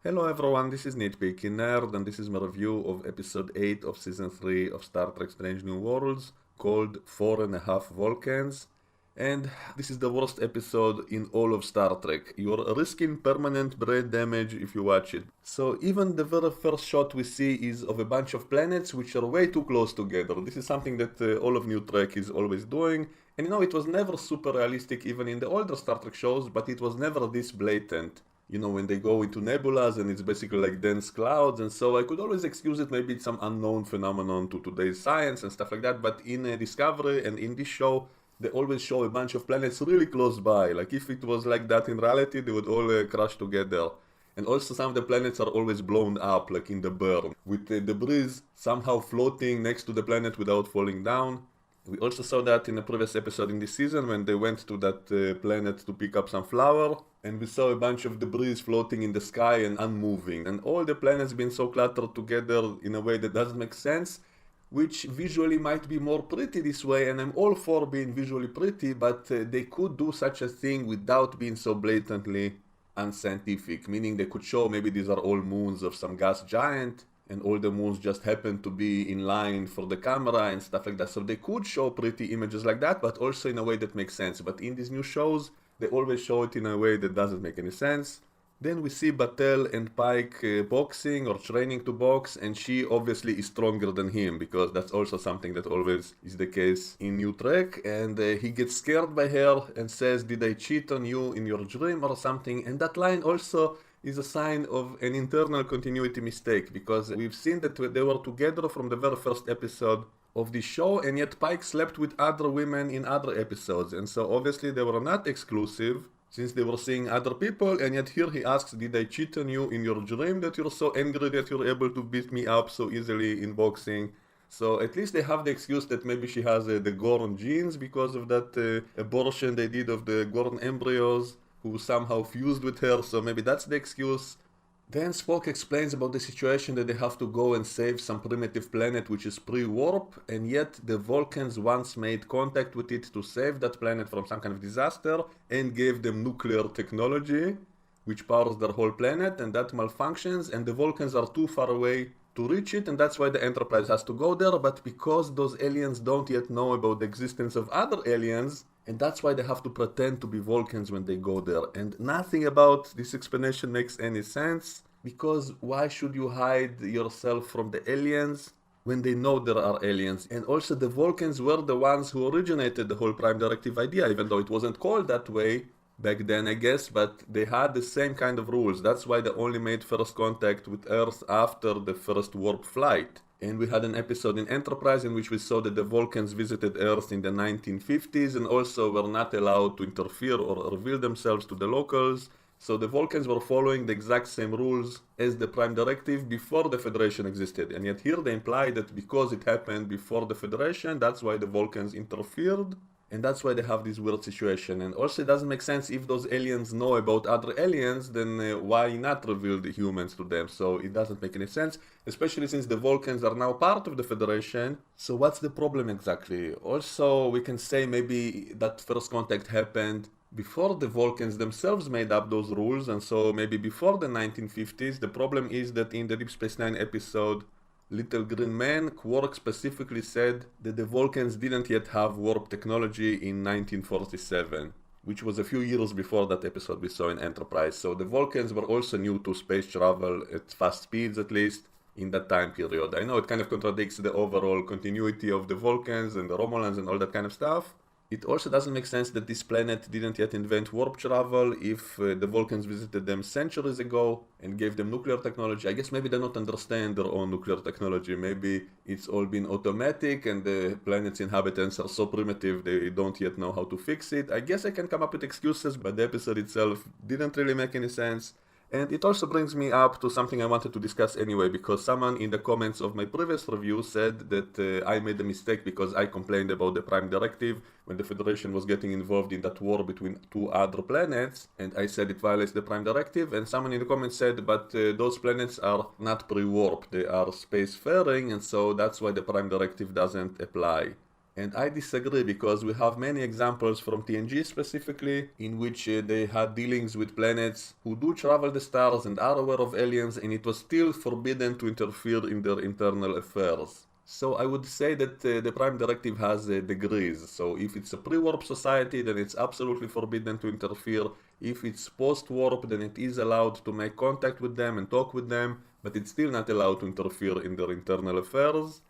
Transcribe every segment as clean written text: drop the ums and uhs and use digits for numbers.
Hello everyone, this is Nitpicking Nerd, and this is my review of episode 8 of season 3 of Star Trek Strange New Worlds, called 4.5 Vulcans. And this is the worst episode in all of Star Trek. You're risking permanent brain damage if you watch it. So even the very first shot we see is of a bunch of planets which are way too close together. This is something that all of New Trek is always doing. And it was never super realistic even in the older Star Trek shows, but it was never this blatant. When they go into nebulas and it's basically like dense clouds, and so I could always excuse it, maybe it's some unknown phenomenon to today's science and stuff like that, but in Discovery and in this show, they always show a bunch of planets really close by. Like if it was like that in reality, they would all crash together. And also some of the planets are always blown up, like in the burn, with the debris somehow floating next to the planet without falling down. We also saw that in a previous episode in this season when they went to that planet to pick up some flour, and we saw a bunch of debris floating in the sky and unmoving. And all the planets being so cluttered together in a way that doesn't make sense, which visually might be more pretty this way, and I'm all for being visually pretty, but they could do such a thing without being so blatantly unscientific, meaning they could show maybe these are all moons of some gas giant, and all the moons just happen to be in line for the camera and stuff like that. So they could show pretty images like that, but also in a way that makes sense. But in these new shows, they always show it in a way that doesn't make any sense. Then we see Batel and Pike boxing or training to box, and she obviously is stronger than him, because that's also something that always is the case in New Trek. And he gets scared by her and says, "Did I cheat on you in your dream?" or something. And that line also is a sign of an internal continuity mistake, because we've seen that they were together from the very first episode of the show, and yet Pike slept with other women in other episodes, and so obviously they were not exclusive since they were seeing other people. And yet here he asks, "Did I cheat on you in your dream that you're so angry that you're able to beat me up so easily in boxing?" So at least they have the excuse that maybe she has the Gorn genes because of that abortion they did of the Gorn embryos, who somehow fused with her, so maybe that's the excuse. Then Spock explains about the situation that they have to go and save some primitive planet which is pre-warp, and yet the Vulcans once made contact with it to save that planet from some kind of disaster and gave them nuclear technology which powers their whole planet, and that malfunctions, and the Vulcans are too far away to reach it, and that's why the Enterprise has to go there. But because those aliens don't yet know about the existence of other aliens, and that's why they have to pretend to be Vulcans when they go there. And nothing about this explanation makes any sense, because why should you hide yourself from the aliens when they know there are aliens? And also the Vulcans were the ones who originated the whole Prime Directive idea, even though it wasn't called that way back then, I guess, but they had the same kind of rules. That's why they only made first contact with Earth after the first warp flight. And we had an episode in Enterprise in which we saw that the Vulcans visited Earth in the 1950s and also were not allowed to interfere or reveal themselves to the locals. So the Vulcans were following the exact same rules as the Prime Directive before the Federation existed. And yet here they imply that because it happened before the Federation, that's why the Vulcans interfered. And that's why they have this weird situation. And also it doesn't make sense, if those aliens know about other aliens, then why not reveal the humans to them? So it doesn't make any sense, especially since the Vulcans are now part of the Federation. So what's the problem exactly? Also, we can say maybe that first contact happened before the Vulcans themselves made up those rules, and so maybe before the 1950s. The problem is that in the Deep Space Nine episode Little Green Man, Quark specifically said that the Vulcans didn't yet have warp technology in 1947, which was a few years before that episode we saw in Enterprise. So the Vulcans were also new to space travel at fast speeds, at least in that time period. I know it kind of contradicts the overall continuity of the Vulcans and the Romulans and all that kind of stuff. It also doesn't make sense that this planet didn't yet invent warp travel if the Vulcans visited them centuries ago and gave them nuclear technology. I guess maybe they don't understand their own nuclear technology. Maybe it's all been automatic and the planet's inhabitants are so primitive they don't yet know how to fix it. I guess I can come up with excuses, but the episode itself didn't really make any sense. And it also brings me up to something I wanted to discuss anyway, because someone in the comments of my previous review said that I made a mistake because I complained about the Prime Directive when the Federation was getting involved in that war between two other planets, and I said it violates the Prime Directive, and someone in the comments said, but those planets are not pre-warp, they are spacefaring, and so that's why the Prime Directive doesn't apply. And I disagree because we have many examples from TNG specifically in which they had dealings with planets who do travel the stars and are aware of aliens, and it was still forbidden to interfere in their internal affairs. So I would say that the Prime Directive has degrees. So if it's a pre-warp society, then it's absolutely forbidden to interfere. If it's post-warp, then it is allowed to make contact with them and talk with them, but it's still not allowed to interfere in their internal affairs.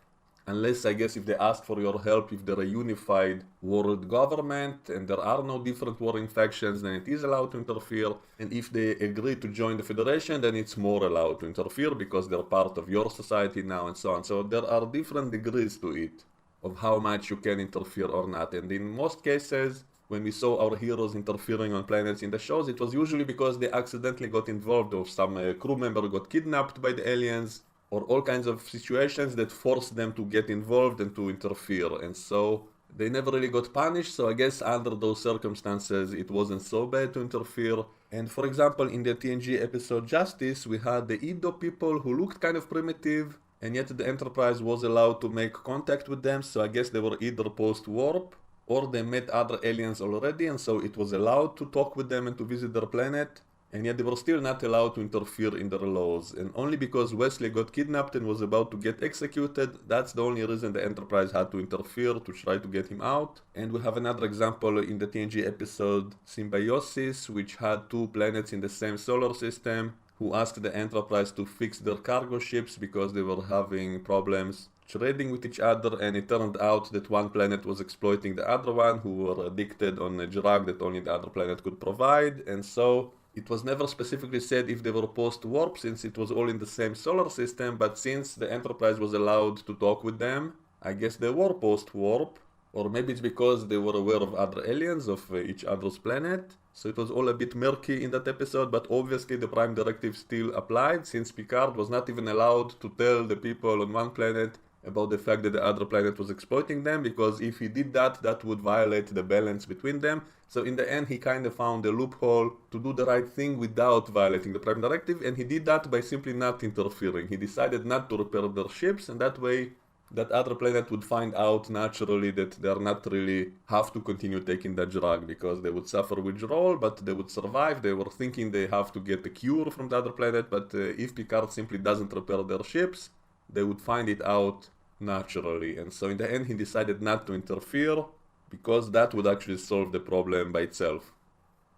Unless, I guess, if they ask for your help, if they're a unified world government and there are no different warring factions, then it is allowed to interfere. And if they agree to join the Federation, then it's more allowed to interfere because they're part of your society now and so on. So there are different degrees to it of how much you can interfere or not. And in most cases, when we saw our heroes interfering on planets in the shows, it was usually because they accidentally got involved or some crew member got kidnapped by the aliens, or all kinds of situations that forced them to get involved and to interfere. And so they never really got punished, so I guess under those circumstances it wasn't so bad to interfere. And for example, in the TNG episode Justice, we had the Edo people who looked kind of primitive, and yet the Enterprise was allowed to make contact with them, so I guess they were either post-warp, or they met other aliens already, and so it was allowed to talk with them and to visit their planet. And yet they were still not allowed to interfere in their laws. And only because Wesley got kidnapped and was about to get executed, that's the only reason the Enterprise had to interfere to try to get him out. And we have another example in the TNG episode Symbiosis, which had two planets in the same solar system, who asked the Enterprise to fix their cargo ships because they were having problems trading with each other, and it turned out that one planet was exploiting the other one, who were addicted on a drug that only the other planet could provide. And so it was never specifically said if they were post-warp, since it was all in the same solar system, but since the Enterprise was allowed to talk with them, I guess they were post-warp, or maybe it's because they were aware of other aliens of each other's planet. So it was all a bit murky in that episode, but obviously the Prime Directive still applied, since Picard was not even allowed to tell the people on one planet about the fact that the other planet was exploiting them, because if he did that, that would violate the balance between them. So in the end, he kind of found a loophole to do the right thing without violating the Prime Directive, and he did that by simply not interfering. He decided not to repair their ships, and that way that other planet would find out naturally that they're not really have to continue taking that drug, because they would suffer withdrawal, but they would survive. They were thinking they have to get a cure from the other planet, but if Picard simply doesn't repair their ships, they would find it out naturally. And so in the end, he decided not to interfere, because that would actually solve the problem by itself.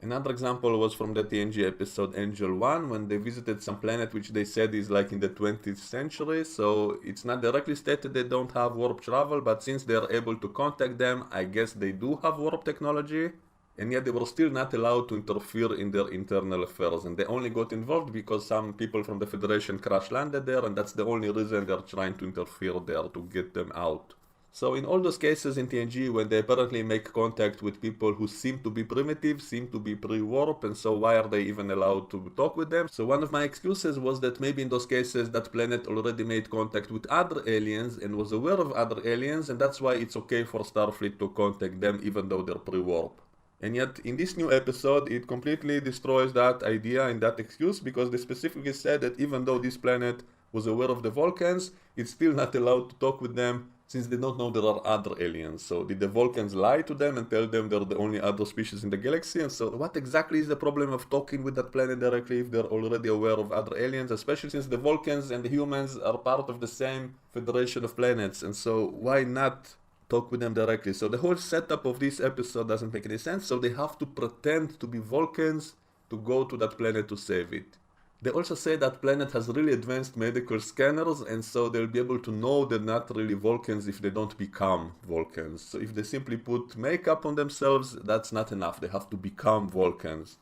Another example was from the TNG episode Angel 1, when they visited some planet which they said is like in the 20th century, so it's not directly stated they don't have warp travel, but since they are able to contact them, I guess they do have warp technology, and yet they were still not allowed to interfere in their internal affairs, and they only got involved because some people from the Federation crash landed there, and that's the only reason they're trying to interfere there, to get them out. So in all those cases in TNG, when they apparently make contact with people who seem to be primitive, seem to be pre-warp, and so why are they even allowed to talk with them? So one of my excuses was that maybe in those cases that planet already made contact with other aliens and was aware of other aliens, and that's why it's okay for Starfleet to contact them even though they're pre-warp. And yet in this new episode, it completely destroys that idea and that excuse, because they specifically said that even though this planet was aware of the Vulcans, it's still not allowed to talk with them, since they don't know there are other aliens. So did the Vulcans lie to them and tell them they're the only other species in the galaxy? And so what exactly is the problem of talking with that planet directly if they're already aware of other aliens, especially since the Vulcans and the humans are part of the same federation of planets? And so why not talk with them directly? So the whole setup of this episode doesn't make any sense, so they have to pretend to be Vulcans to go to that planet to save it. They also say that planet has really advanced medical scanners, and so they'll be able to know they're not really Vulcans if they don't become Vulcans. So if they simply put makeup on themselves, that's not enough. They have to become Vulcans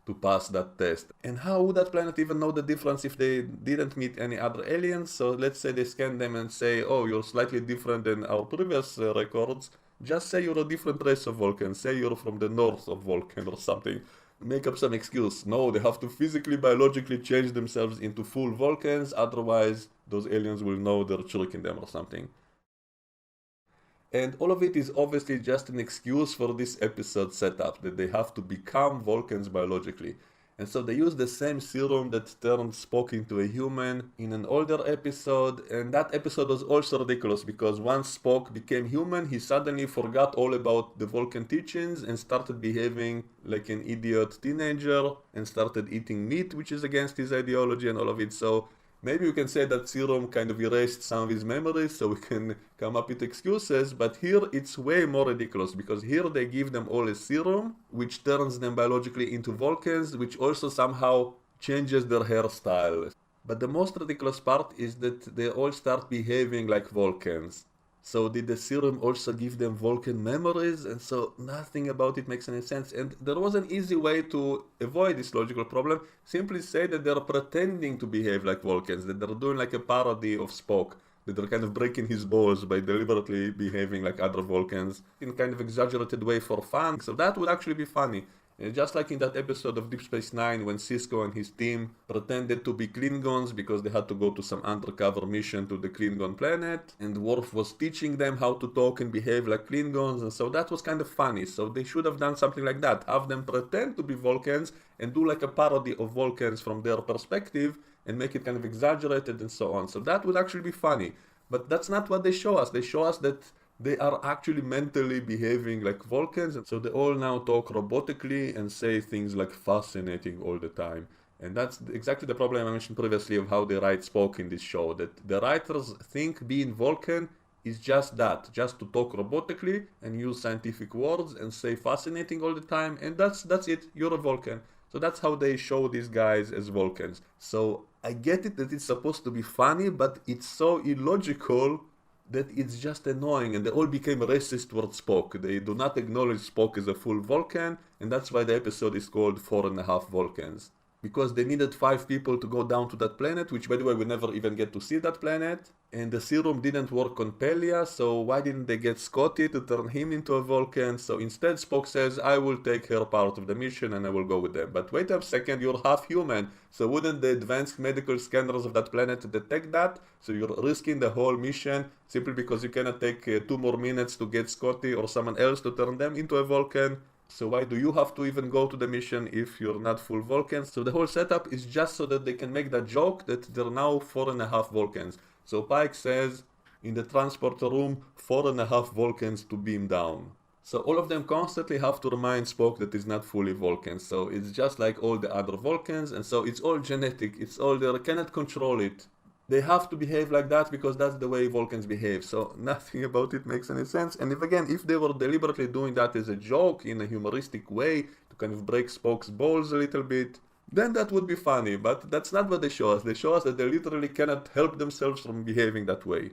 to pass that test. And how would that planet even know the difference if they didn't meet any other aliens? So let's say they scan them and say, oh, you're slightly different than our previous records. Just say you're a different race of Vulcans. Say you're from the north of Vulcan or something. Make up some excuse. No, they have to physically, biologically change themselves into full Vulcans, otherwise those aliens will know they're tricking them or something. And all of it is obviously just an excuse for this episode setup, that they have to become Vulcans biologically. And so they use the same serum that turned Spock into a human in an older episode, and that episode was also ridiculous because once Spock became human, he suddenly forgot all about the Vulcan teachings and started behaving like an idiot teenager and started eating meat, which is against his ideology and all of it. So maybe we can say that serum kind of erased some of his memories so we can come up with excuses, but here it's way more ridiculous because here they give them all a serum which turns them biologically into Vulcans, which also somehow changes their hairstyle. But the most ridiculous part is that they all start behaving like Vulcans. So did the serum also give them Vulcan memories? And so nothing about it makes any sense. And there was an easy way to avoid this logical problem. Simply say that they're pretending to behave like Vulcans, that they're doing like a parody of Spock, that they're kind of breaking his balls by deliberately behaving like other Vulcans in kind of exaggerated way for fun. So that would actually be funny. Just like in that episode of Deep Space Nine when Sisko and his team pretended to be Klingons because they had to go to some undercover mission to the Klingon planet, and Worf was teaching them how to talk and behave like Klingons, and so that was kind of funny. So they should have done something like that, have them pretend to be Vulcans and do like a parody of Vulcans from their perspective and make it kind of exaggerated and so on. So that would actually be funny. But that's not what they show us. They show us that they are actually mentally behaving like Vulcans, and so they all now talk robotically and say things like fascinating all the time. And that's exactly the problem I mentioned previously of how they write Spock in this show, that the writers think being Vulcan is just that, just to talk robotically and use scientific words and say fascinating all the time, and that's it, you're a Vulcan. So that's how they show these guys as Vulcans. So I get it that it's supposed to be funny, but it's so illogical that it's just annoying, and they all became racist towards Spock. They do not acknowledge Spock as a full Vulcan, and that's why the episode is called 4.5 Vulcans. Because they needed 5 people to go down to that planet, which by the way we never even get to see that planet, and the serum didn't work on Pelia, so why didn't they get Scotty to turn him into a Vulcan? So instead Spock says, I will take her part of the mission and I will go with them. But wait a second, you're half human, so wouldn't the advanced medical scanners of that planet detect that? So you're risking the whole mission simply because you cannot take 2 more minutes to get Scotty or someone else to turn them into a Vulcan? So why do you have to even go to the mission if you're not full Vulcans? So the whole setup is just so that they can make that joke that they're now 4.5 Vulcans. So Pike says in the transporter room, 4.5 Vulcans to beam down. So all of them constantly have to remind Spock that he's not fully Vulcan. So it's just like all the other Vulcans, and so it's all genetic. It's all they cannot control it. They have to behave like that because that's the way Vulcans behave. So nothing about it makes any sense. And if they were deliberately doing that as a joke in a humoristic way to kind of break Spock's balls a little bit, then that would be funny. But that's not what they show us. They show us that they literally cannot help themselves from behaving that way.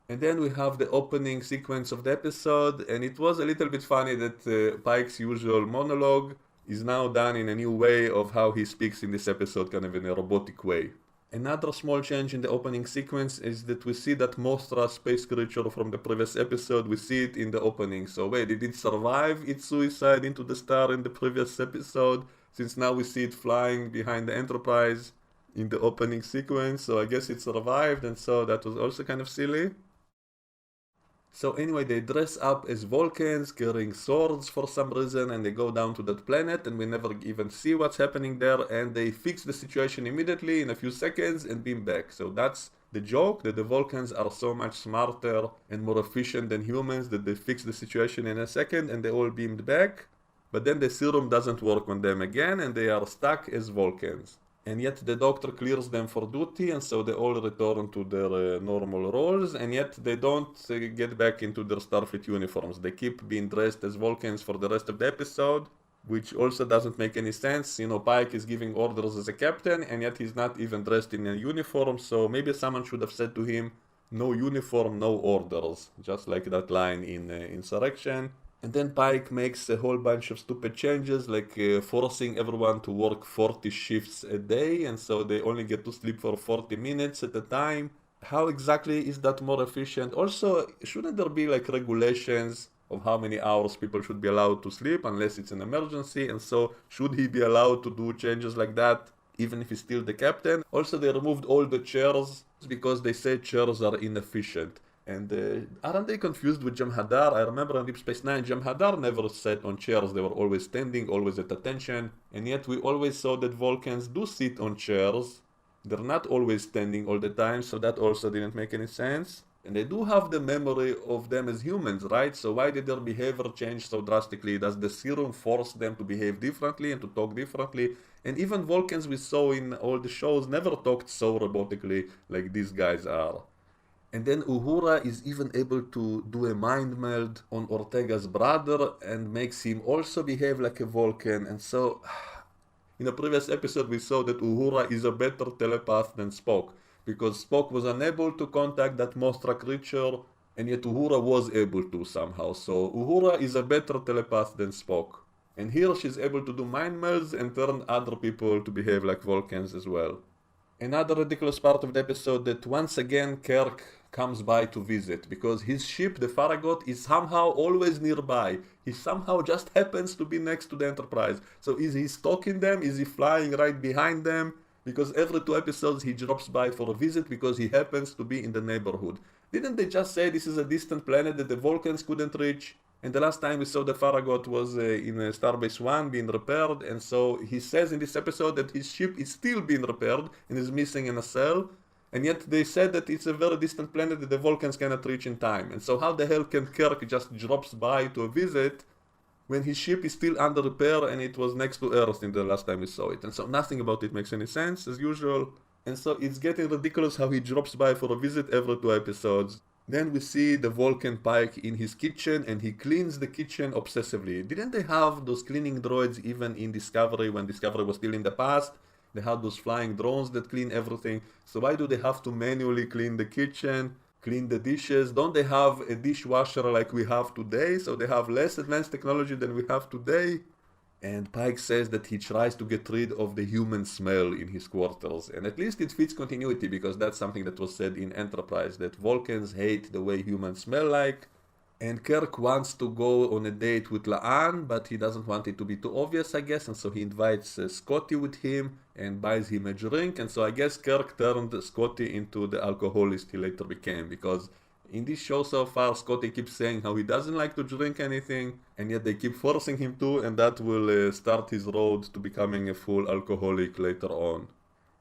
And then we have the opening sequence of the episode, and it was a little bit funny that Pike's usual monologue is now done in a new way of how he speaks in this episode, kind of in a robotic way. Another small change in the opening sequence is that we see that Mothra space creature from the previous episode, we see it in the opening. So wait, did it survive its suicide into the star in the previous episode? Since now we see it flying behind the Enterprise in the opening sequence, so I guess it survived, and so that was also kind of silly. So anyway, they dress up as Vulcans, carrying swords for some reason, and they go down to that planet, and we never even see what's happening there, and they fix the situation immediately in a few seconds and beam back. So that's the joke, that the Vulcans are so much smarter and more efficient than humans that they fix the situation in a second and they all beamed back. But then the serum doesn't work on them again, and they are stuck as Vulcans. And yet the doctor clears them for duty, and so they all return to their normal roles, and yet they don't get back into their Starfleet uniforms. They keep being dressed as Vulcans for the rest of the episode, which also doesn't make any sense. You know, Pike is giving orders as a captain, and yet he's not even dressed in a uniform, so maybe someone should have said to him, no uniform, no orders, just like that line in Insurrection. And then Pike makes a whole bunch of stupid changes, like forcing everyone to work 40 shifts a day, and so they only get to sleep for 40 minutes at a time. How exactly is that more efficient? Also, shouldn't there be like regulations of how many hours people should be allowed to sleep unless it's an emergency? And so should he be allowed to do changes like that even if he's still the captain? Also, they removed all the chairs because they say chairs are inefficient. And aren't they confused with Jem'Hadar? I remember on Deep Space Nine, Jem'Hadar never sat on chairs. They were always standing, always at attention. And yet we always saw that Vulcans do sit on chairs. They're not always standing all the time, so that also didn't make any sense. And they do have the memory of them as humans, right? So why did their behavior change so drastically? Does the serum force them to behave differently and to talk differently? And even Vulcans we saw in all the shows never talked so robotically like these guys are. And then Uhura is even able to do a mind meld on Ortega's brother and makes him also behave like a Vulcan. And so, in a previous episode, we saw that Uhura is a better telepath than Spock because Spock was unable to contact that Mostra creature, and yet Uhura was able to somehow. So, Uhura is a better telepath than Spock. And here she's able to do mind melds and turn other people to behave like Vulcans as well. Another ridiculous part of the episode that once again Kirk comes by to visit because his ship, the Farragut, is somehow always nearby. He somehow just happens to be next to the Enterprise. So is he stalking them? Is he flying right behind them? Because every 2 episodes he drops by for a visit because he happens to be in the neighborhood. Didn't they just say this is a distant planet that the Vulcans couldn't reach? And the last time we saw the Farragut was in Starbase 1 being repaired, and so he says in this episode that his ship is still being repaired and is missing a nacelle, and yet they said that it's a very distant planet that the Vulcans cannot reach in time. And so how the hell can Kirk just drops by to a visit when his ship is still under repair and it was next to Earth in the last time we saw it? And so nothing about it makes any sense, as usual. And so it's getting ridiculous how he drops by for a visit every 2 episodes. Then we see the Vulcan Pike in his kitchen and he cleans the kitchen obsessively. Didn't they have those cleaning droids even in Discovery when Discovery was still in the past? They had those flying drones that clean everything. So why do they have to manually clean the kitchen, clean the dishes? Don't they have a dishwasher like we have today? So they have less advanced technology than we have today? And Pike says that he tries to get rid of the human smell in his quarters. And at least it fits continuity because that's something that was said in Enterprise, that Vulcans hate the way humans smell like. And Kirk wants to go on a date with La'an, but he doesn't want it to be too obvious, I guess. And so he invites Scotty with him and buys him a drink. And so I guess Kirk turned Scotty into the alcoholist he later became, because in this show so far, Scotty keeps saying how he doesn't like to drink anything, and yet they keep forcing him to, and that will start his road to becoming a full alcoholic later on.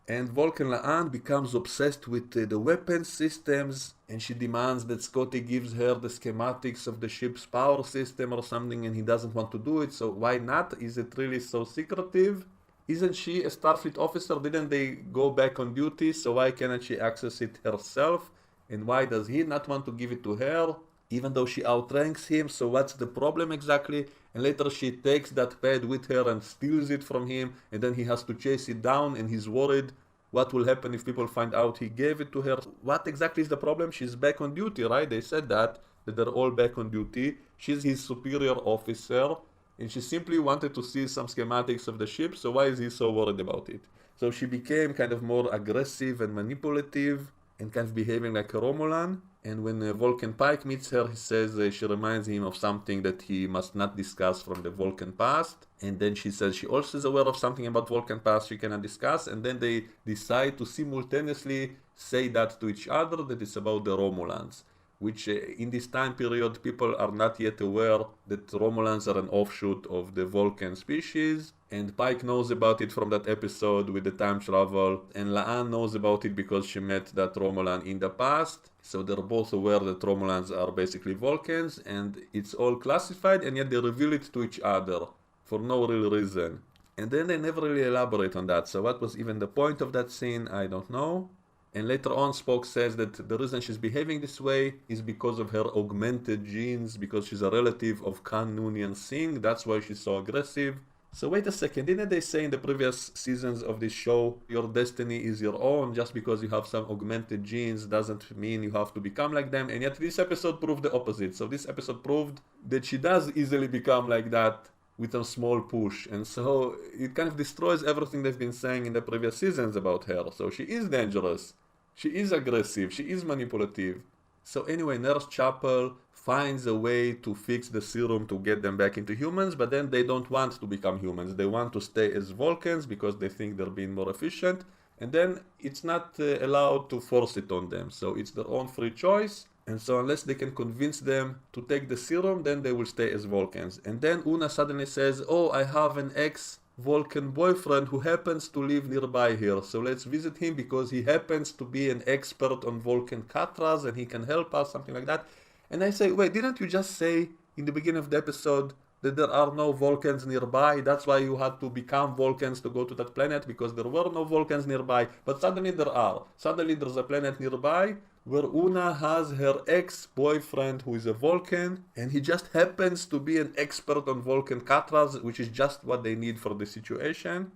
And Vulcan La'an becomes obsessed with the weapon systems, and she demands that Scotty gives her the schematics of the ship's power system or something, and he doesn't want to do it, so why not? Is it really so secretive? Isn't she a Starfleet officer? Didn't they go back on duty, so why cannot she access it herself? And why does he not want to give it to her, even though she outranks him? So what's the problem exactly? And later she takes that pad with her and steals it from him, and then he has to chase it down, and he's worried what will happen if people find out he gave it to her. What exactly is the problem? She's back on duty, right? They said that they're all back on duty. She's his superior officer, and she simply wanted to see some schematics of the ship, so why is he so worried about it? So she became kind of more aggressive and manipulative, and kind of behaving like a Romulan. And when Vulcan Pike meets her, he says she reminds him of something that he must not discuss from the Vulcan past. And then she says she also is aware of something about Vulcan past she cannot discuss. And then they decide to simultaneously say that to each other, that it's about the Romulans. Which in this time period, people are not yet aware that Romulans are an offshoot of the Vulcan species. And Pike knows about it from that episode with the time travel, and La'an knows about it because she met that Romulan in the past. So they're both aware that Romulans are basically Vulcans, and it's all classified, and yet they reveal it to each other for no real reason. And then they never really elaborate on that, so what was even the point of that scene, I don't know. And later on, Spock says that the reason she's behaving this way is because of her augmented genes, because she's a relative of Khan Noonien Singh, that's why she's so aggressive. So wait a second, didn't they say in the previous seasons of this show, your destiny is your own, just because you have some augmented genes doesn't mean you have to become like them, and yet this episode proved the opposite. So this episode proved that she does easily become like that with a small push, and so it kind of destroys everything they've been saying in the previous seasons about her. So she is dangerous, she is aggressive, she is manipulative. So anyway, Nurse Chapel finds a way to fix the serum to get them back into humans, but then they don't want to become humans. They want to stay as Vulcans because they think they're being more efficient, and then it's not allowed to force it on them. So it's their own free choice, And so unless they can convince them to take the serum, then they will stay as Vulcans. And then Una suddenly says, oh, I have an ex-Vulcan boyfriend who happens to live nearby here. So let's visit him because he happens to be an expert on Vulcan Katras and he can help us, something like that. And I say, wait, didn't you just say in the beginning of the episode that there are no Vulcans nearby? That's why you had to become Vulcans to go to that planet, because there were no Vulcans nearby. But suddenly there are. Suddenly there's a planet nearby where Una has her ex-boyfriend who is a Vulcan, and he just happens to be an expert on Vulcan Katras, which is just what they need for the situation.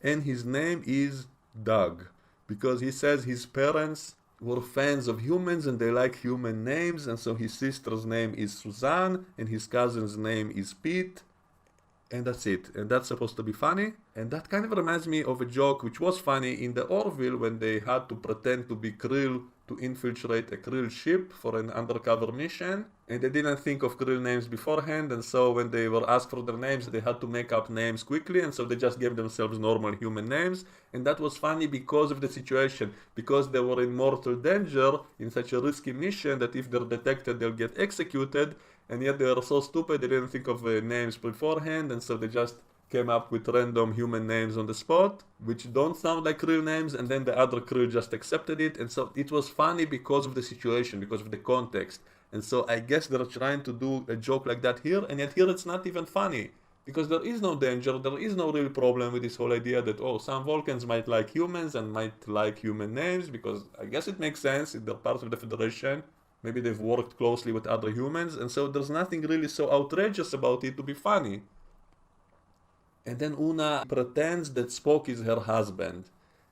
And his name is Doug, because he says his parents were fans of humans and they like human names, and so his sister's name is Suzanne and his cousin's name is Pete, and that's it. And that's supposed to be funny. And that kind of reminds me of a joke which was funny in the Orville when they had to pretend to be Krill to infiltrate a Krill ship for an undercover mission. And they didn't think of Krill names beforehand, and so when they were asked for their names, they had to make up names quickly, and so they just gave themselves normal human names. And that was funny because of the situation, because they were in mortal danger in such a risky mission that if they're detected, they'll get executed. And yet they were so stupid they didn't think of names beforehand, and so they just came up with random human names on the spot, which don't sound like real names, and then the other crew just accepted it. And so it was funny because of the situation, because of the context. And so I guess they're trying to do a joke like that here, and yet here it's not even funny, because there is no danger, there is no real problem with this whole idea that, oh, some Vulcans might like humans and might like human names, because I guess it makes sense if they're part of the Federation. Maybe they've worked closely with other humans, and so there's nothing really so outrageous about it to be funny. And then Una pretends that Spock is her husband.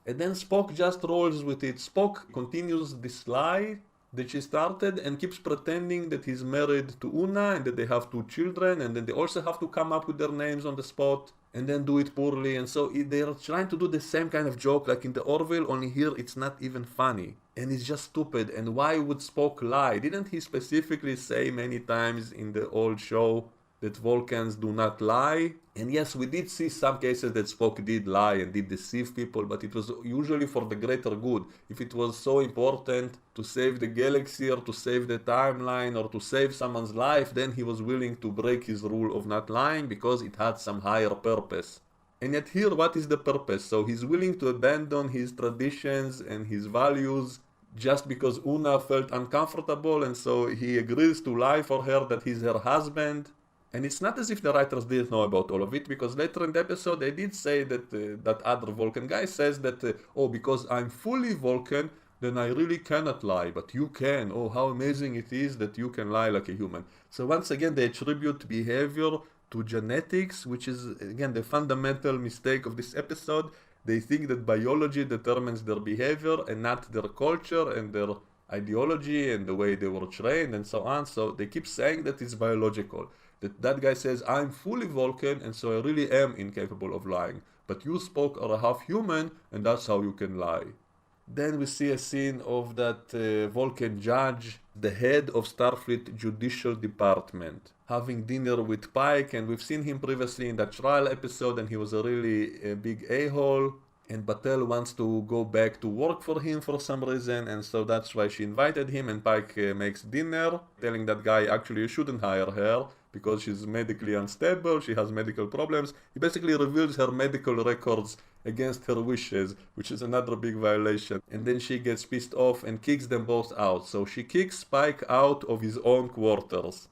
And then Spock just rolls with it. Spock continues this lie that she started and keeps pretending that he's married to Una and that they have two children, and then they also have to come up with their names on the spot and then do it poorly. And so they're trying to do the same kind of joke like in the Orville, only here it's not even funny. And it's just stupid. And why would Spock lie? Didn't he specifically say many times in the old show that Vulcans do not lie? And yes, we did see some cases that Spock did lie and did deceive people, but it was usually for the greater good. If it was so important to save the galaxy or to save the timeline or to save someone's life, then he was willing to break his rule of not lying because it had some higher purpose. And yet here, what is the purpose? So he's willing to abandon his traditions and his values just because Una felt uncomfortable, and so he agrees to lie for her that he's her husband. And it's not as if the writers didn't know about all of it, because later in the episode they did say that that other Vulcan guy says that, oh, because I'm fully Vulcan, then I really cannot lie, but you can. Oh, how amazing it is that you can lie like a human. So once again, they attribute behavior to genetics, which is, again, the fundamental mistake of this episode. They think that biology determines their behavior and not their culture and their ideology and the way they were trained and so on. So they keep saying that it's biological. That guy says, I'm fully Vulcan, and so I really am incapable of lying. But you Spock are a half human, and that's how you can lie. Then we see a scene of that Vulcan judge, the head of Starfleet Judicial Department, having dinner with Pike, and we've seen him previously in that trial episode, and he was a really big a-hole. And Batel wants to go back to work for him for some reason, and so that's why she invited him, and Pike makes dinner, telling that guy, actually you shouldn't hire her, because she's medically unstable, she has medical problems. He basically reveals her medical records against her wishes, which is another big violation. And then she gets pissed off and kicks them both out. So she kicks Pike out of his own quarters.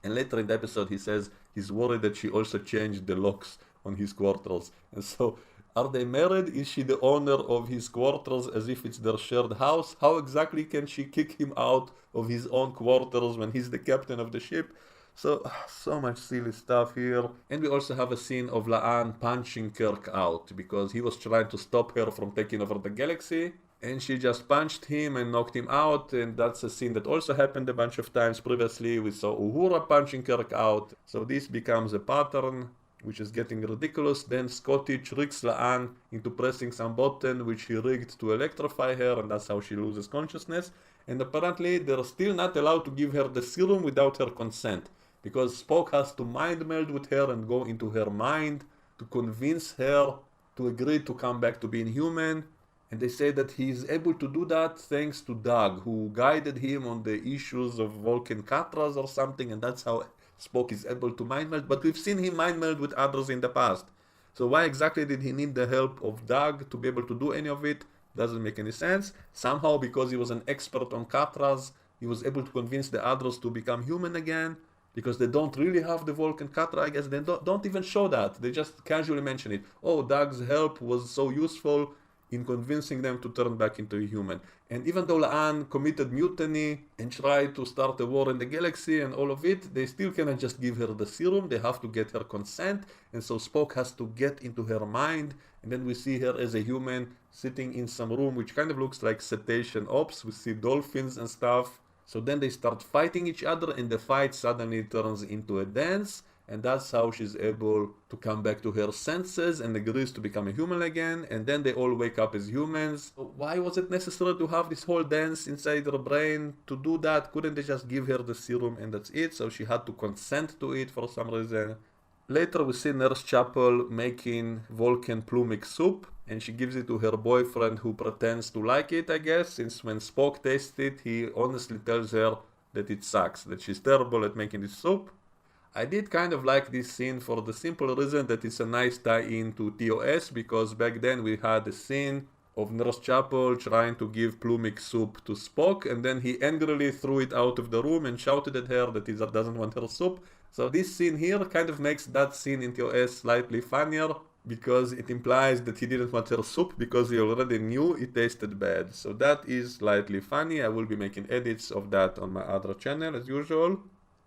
And later in the episode he says he's worried that she also changed the locks on his quarters. And so, are they married? Is she the owner of his quarters as if it's their shared house? How exactly can she kick him out of his own quarters when he's the captain of the ship? So much silly stuff here. And we also have a scene of La'an punching Kirk out because he was trying to stop her from taking over the galaxy. And she just punched him and knocked him out. And that's a scene that also happened a bunch of times previously. We saw Uhura punching Kirk out. So this becomes a pattern, which is getting ridiculous. Then Scotty tricks La'an into pressing some button which he rigged to electrify her, and that's how she loses consciousness. And apparently they're still not allowed to give her the serum without her consent, because Spock has to mind meld with her and go into her mind to convince her to agree to come back to being human. And they say that he is able to do that thanks to Doug, who guided him on the issues of Vulcan Katras or something, and that's how Spock is able to mind meld. But we've seen him mind meld with others in the past. So why exactly did he need the help of Doug to be able to do any of it? Doesn't make any sense. Somehow, because he was an expert on Katras, he was able to convince the others to become human again, because they don't really have the Vulcan Katra. I guess they don't even show that. They just casually mention it. Oh, Doug's help was so useful in convincing them to turn back into a human. And even though La'an committed mutiny and tried to start a war in the galaxy and all of it, they still cannot just give her the serum. They have to get her consent. And so Spock has to get into her mind. And then we see her as a human sitting in some room, which kind of looks like cetacean ops. We see dolphins and stuff. So then they start fighting each other, and the fight suddenly turns into a dance. And that's how she's able to come back to her senses and agrees to become a human again. And then they all wake up as humans. Why was it necessary to have this whole dance inside her brain? To do that, couldn't they just give her the serum and that's it? So she had to consent to it for some reason. Later we see Nurse Chapel making Vulcan plumix soup, and she gives it to her boyfriend, who pretends to like it, I guess, since when Spock tastes it, he honestly tells her that it sucks, that she's terrible at making this soup. I did kind of like this scene for the simple reason that it's a nice tie-in to TOS, because back then we had a scene of Nurse Chapel trying to give plumix soup to Spock, and then he angrily threw it out of the room and shouted at her that he doesn't want her soup. So this scene here kind of makes that scene in TOS slightly funnier, because it implies that he didn't want her soup because he already knew it tasted bad. So that is slightly funny. I will be making edits of that on my other channel as usual.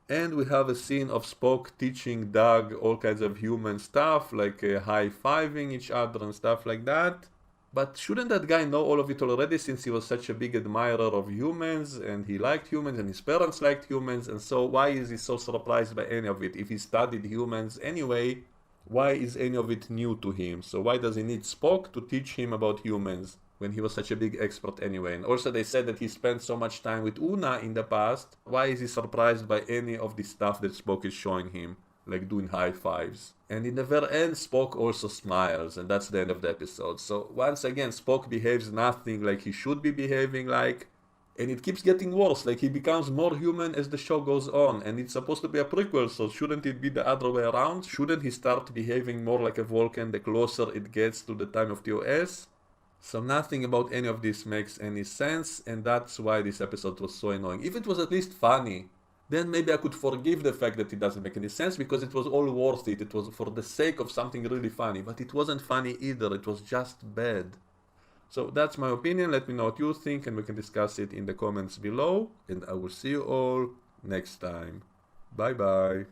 And we have a scene of Spock teaching Doug all kinds of human stuff, like high-fiving each other and stuff like that. But shouldn't that guy know all of it already, since he was such a big admirer of humans, and he liked humans, and his parents liked humans, and so why is he so surprised by any of it? If he studied humans anyway, why is any of it new to him? So why does he need Spock to teach him about humans when he was such a big expert anyway? And also they said that he spent so much time with Una in the past. Why is he surprised by any of the stuff that Spock is showing him, like doing high fives? And in the very end, Spock also smiles, and that's the end of the episode. So once again, Spock behaves nothing like he should be behaving like, and it keeps getting worse. Like, he becomes more human as the show goes on, and it's supposed to be a prequel, so shouldn't it be the other way around? Shouldn't he start behaving more like a Vulcan the closer it gets to the time of TOS? So nothing about any of this makes any sense, and that's why this episode was so annoying. If it was at least funny, then maybe I could forgive the fact that it doesn't make any sense, because it was all worth it. It was for the sake of something really funny, but it wasn't funny either. It was just bad. So that's my opinion. Let me know what you think, and we can discuss it in the comments below. And I will see you all next time. Bye bye.